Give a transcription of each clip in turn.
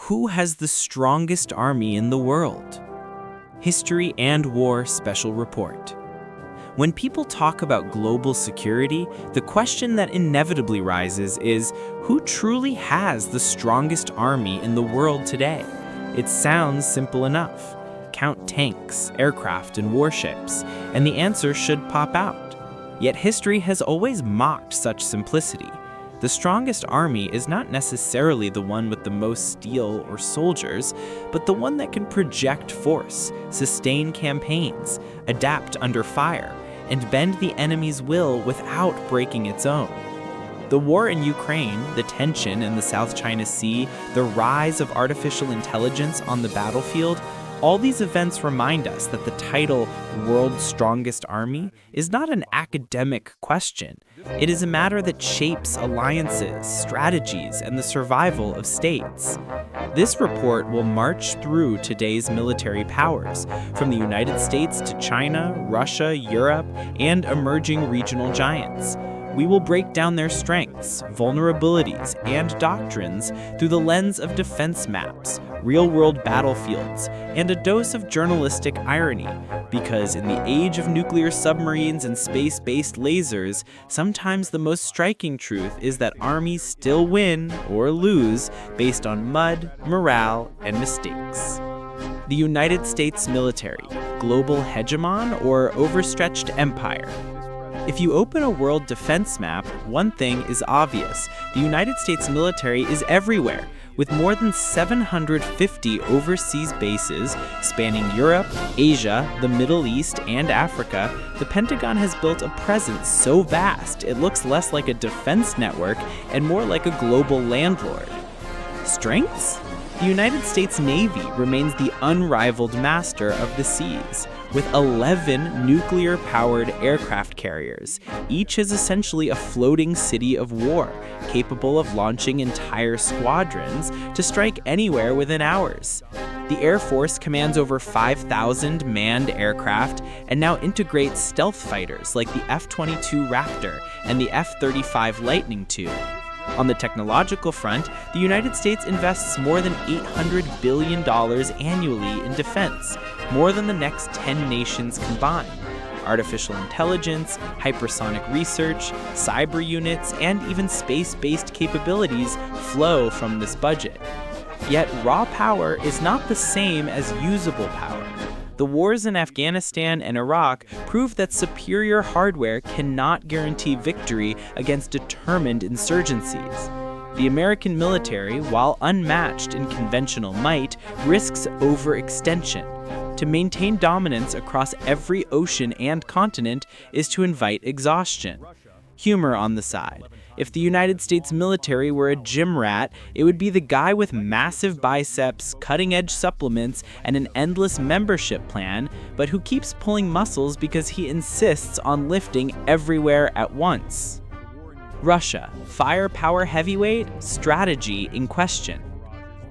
Who has the strongest army in the world? History and War Special Report. When people talk about global security, the question that inevitably rises is, who truly has the strongest army in the world today? It sounds simple enough. Count tanks, aircraft, and warships, and the answer should pop out. Yet history has always mocked such simplicity. The strongest army is not necessarily the one with the most steel or soldiers, but the one that can project force, sustain campaigns, adapt under fire, and bend the enemy's will without breaking its own. The war in Ukraine, the tension in the South China Sea, the rise of artificial intelligence on the battlefield, all these events remind us that the title World's Strongest Army is not an academic question. It is a matter that shapes alliances, strategies, and the survival of states. This report will march through today's military powers, from the United States to China, Russia, Europe, and emerging regional giants. We will break down their strengths, vulnerabilities, and doctrines through the lens of defense maps, real-world battlefields, and a dose of journalistic irony, because in the age of nuclear submarines and space-based lasers, sometimes the most striking truth is that armies still win or lose based on mud, morale, and mistakes. The United States military, global hegemon or overstretched empire? If you open a world defense map, one thing is obvious. The United States military is everywhere, with more than 750 overseas bases spanning Europe, Asia, the Middle East, and Africa. The Pentagon has built a presence so vast it looks less like a defense network and more like a global landlord. Strengths? The United States Navy remains the unrivaled master of the seas, with 11 nuclear-powered aircraft carriers. Each is essentially a floating city of war, capable of launching entire squadrons to strike anywhere within hours. The Air Force commands over 5,000 manned aircraft and now integrates stealth fighters like the F-22 Raptor and the F-35 Lightning II. On the technological front, the United States invests more than $800 billion annually in defense, more than the next 10 nations combined. Artificial intelligence, hypersonic research, cyber units, and even space-based capabilities flow from this budget. Yet raw power is not the same as usable power. The wars in Afghanistan and Iraq prove that superior hardware cannot guarantee victory against determined insurgencies. The American military, while unmatched in conventional might, risks overextension. To maintain dominance across every ocean and continent is to invite exhaustion. Humor on the side. If the United States military were a gym rat, it would be the guy with massive biceps, cutting-edge supplements, and an endless membership plan, but who keeps pulling muscles because he insists on lifting everywhere at once. Russia, firepower heavyweight, strategy in question.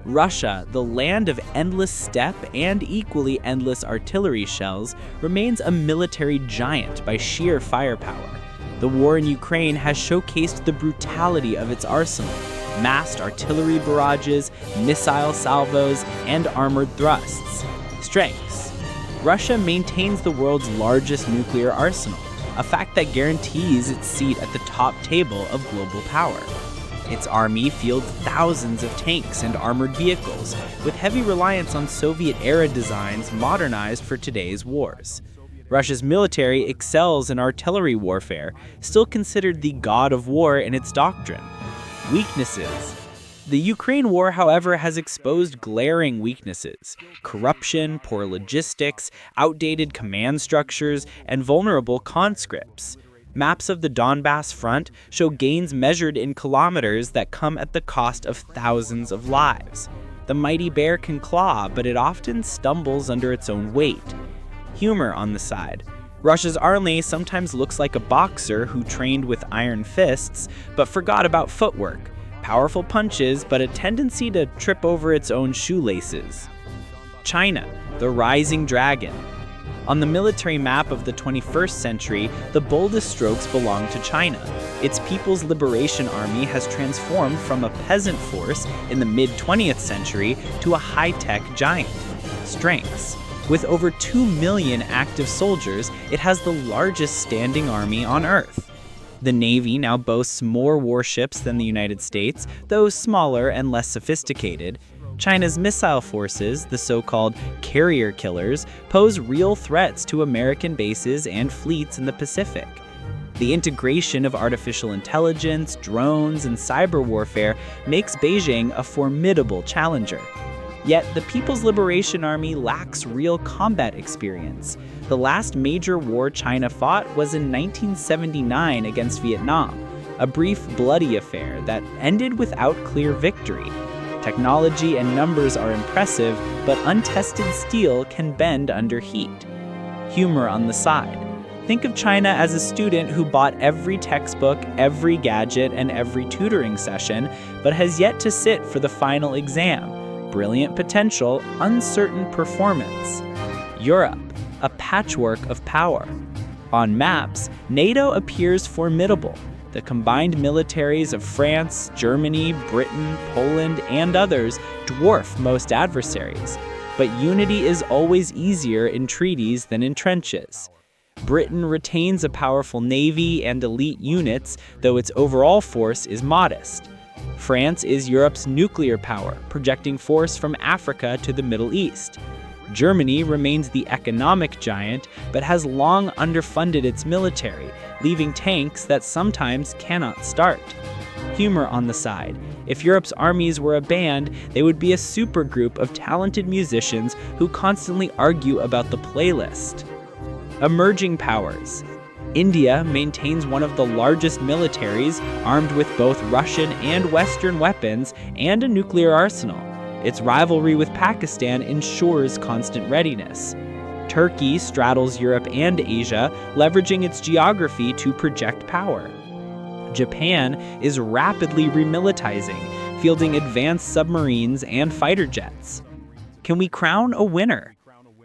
Russia, the land of endless steppe and equally endless artillery shells, remains a military giant by sheer firepower. The war in Ukraine has showcased the brutality of its arsenal: massed artillery barrages, missile salvos, and armored thrusts. Strengths: Russia maintains the world's largest nuclear arsenal, a fact that guarantees its seat at the top table of global power. Its army fields thousands of tanks and armored vehicles, with heavy reliance on Soviet-era designs modernized for today's wars. Russia's military excels in artillery warfare, still considered the god of war in its doctrine. Weaknesses. The Ukraine war, however, has exposed glaring weaknesses: corruption, poor logistics, outdated command structures, and vulnerable conscripts. Maps of the Donbass front show gains measured in kilometers that come at the cost of thousands of lives. The mighty bear can claw, but it often stumbles under its own weight. Humor on the side. Russia's army sometimes looks like a boxer who trained with iron fists, but forgot about footwork, powerful punches, but a tendency to trip over its own shoelaces. China, the rising dragon. On the military map of the 21st century, the boldest strokes belong to China. Its People's Liberation Army has transformed from a peasant force in the mid-20th century to a high-tech giant. Strengths. With over 2 million active soldiers, it has the largest standing army on Earth. The Navy now boasts more warships than the United States, though smaller and less sophisticated. China's missile forces, the so-called carrier killers, pose real threats to American bases and fleets in the Pacific. The integration of artificial intelligence, drones, and cyber warfare makes Beijing a formidable challenger. Yet the People's Liberation Army lacks real combat experience. The last major war China fought was in 1979 against Vietnam, a brief, bloody affair that ended without clear victory. Technology and numbers are impressive, but untested steel can bend under heat. Humor on the side. Think of China as a student who bought every textbook, every gadget, and every tutoring session, but has yet to sit for the final exam. Brilliant potential, uncertain performance. Europe, a patchwork of power. On maps, NATO appears formidable. The combined militaries of France, Germany, Britain, Poland, and others dwarf most adversaries. But unity is always easier in treaties than in trenches. Britain retains a powerful navy and elite units, though its overall force is modest. France is Europe's nuclear power, projecting force from Africa to the Middle East. Germany remains the economic giant, but has long underfunded its military, leaving tanks that sometimes cannot start. Humor on the side. If Europe's armies were a band, they would be a supergroup of talented musicians who constantly argue about the playlist. Emerging powers. India maintains one of the largest militaries, armed with both Russian and Western weapons and a nuclear arsenal. Its rivalry with Pakistan ensures constant readiness. Turkey straddles Europe and Asia, leveraging its geography to project power. Japan is rapidly remilitarizing, fielding advanced submarines and fighter jets. Can we crown a winner?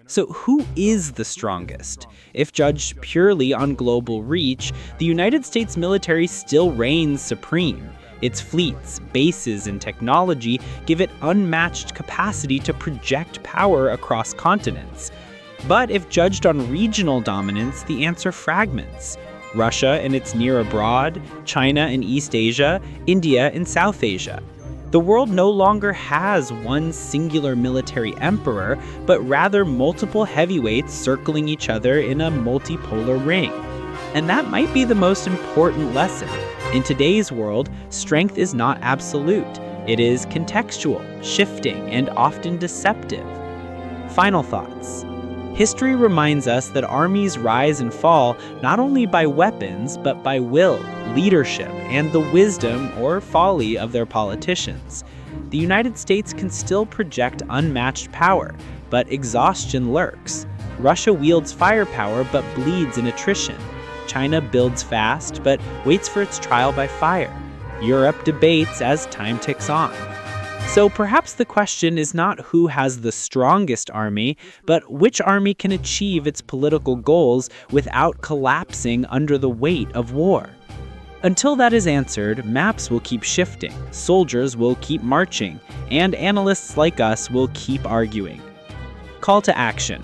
So who is the strongest? If judged purely on global reach, the United States military still reigns supreme. Its fleets, bases, and technology give it unmatched capacity to project power across continents. But if judged on regional dominance, the answer fragments. Russia and its near abroad, China in East Asia, India in South Asia. The world no longer has one singular military emperor, but rather multiple heavyweights circling each other in a multipolar ring. And that might be the most important lesson. In today's world, strength is not absolute. It is contextual, shifting, and often deceptive. Final thoughts. History reminds us that armies rise and fall not only by weapons, but by will, leadership, and the wisdom or folly of their politicians. The United States can still project unmatched power, but exhaustion lurks. Russia wields firepower but bleeds in attrition. China builds fast, but waits for its trial by fire. Europe debates as time ticks on. So perhaps the question is not who has the strongest army, but which army can achieve its political goals without collapsing under the weight of war. Until that is answered, maps will keep shifting, soldiers will keep marching, and analysts like us will keep arguing. Call to action.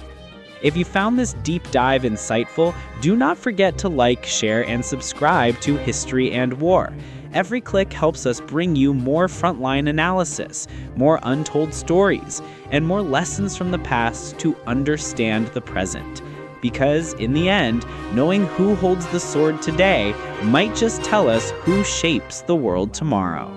If you found this deep dive insightful, do not forget to like, share, and subscribe to History and War. Every click helps us bring you more frontline analysis, more untold stories, and more lessons from the past to understand the present. Because, in the end, knowing who holds the sword today might just tell us who shapes the world tomorrow.